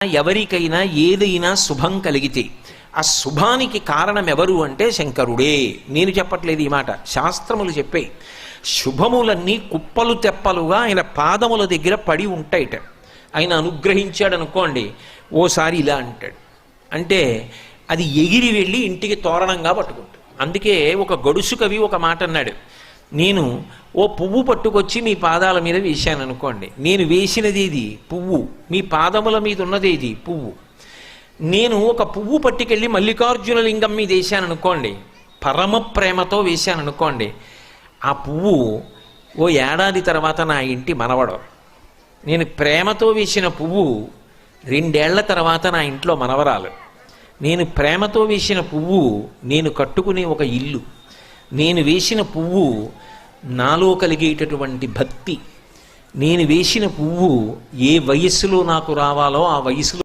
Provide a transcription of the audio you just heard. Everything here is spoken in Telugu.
ఎవరికైనా ఏదైనా శుభం కలిగితే ఆ శుభానికి కారణం ఎవరు అంటే శంకరుడే. నేను చెప్పట్లేదు ఈ మాట, శాస్త్రములు చెప్పాయి. శుభములన్నీ కుప్పలు తెప్పలుగా ఆయన పాదముల దగ్గర పడి ఉంటాయిట. ఆయన అనుగ్రహించాడు అనుకోండి, ఓసారి ఇలా అంటాడు అంటే అది ఎగిరి వెళ్ళి ఇంటికి తోరణంగా పట్టుకుంటాడు. అందుకే ఒక గడుసు కవి ఒక మాట అన్నాడు, నేను ఓ పువ్వు పట్టుకొచ్చి మీ పాదాల మీద వేశాను అనుకోండి, నేను వేసినది ఇది పువ్వు, మీ పాదముల మీద ఉన్నది ఇది పువ్వు. నేను ఒక పువ్వు పట్టుకెళ్ళి మల్లికార్జున లింగం మీద వేశాను అనుకోండి, పరమ ప్రేమతో వేశాను అనుకోండి, ఆ పువ్వు ఓ ఏడాది తర్వాత నా ఇంటి మనవడు. నేను ప్రేమతో వేసిన పువ్వు 2 ఏళ్ల తర్వాత నా ఇంట్లో మనవరాలు. నేను ప్రేమతో వేసిన పువ్వు నేను కట్టుకునే ఒక ఇల్లు. నేను వేసిన పువ్వు నాలో కలిగేటటువంటి భక్తి. నేను వేసిన పువ్వు ఏ వయస్సులో నాకు రావాలో ఆ వయసులో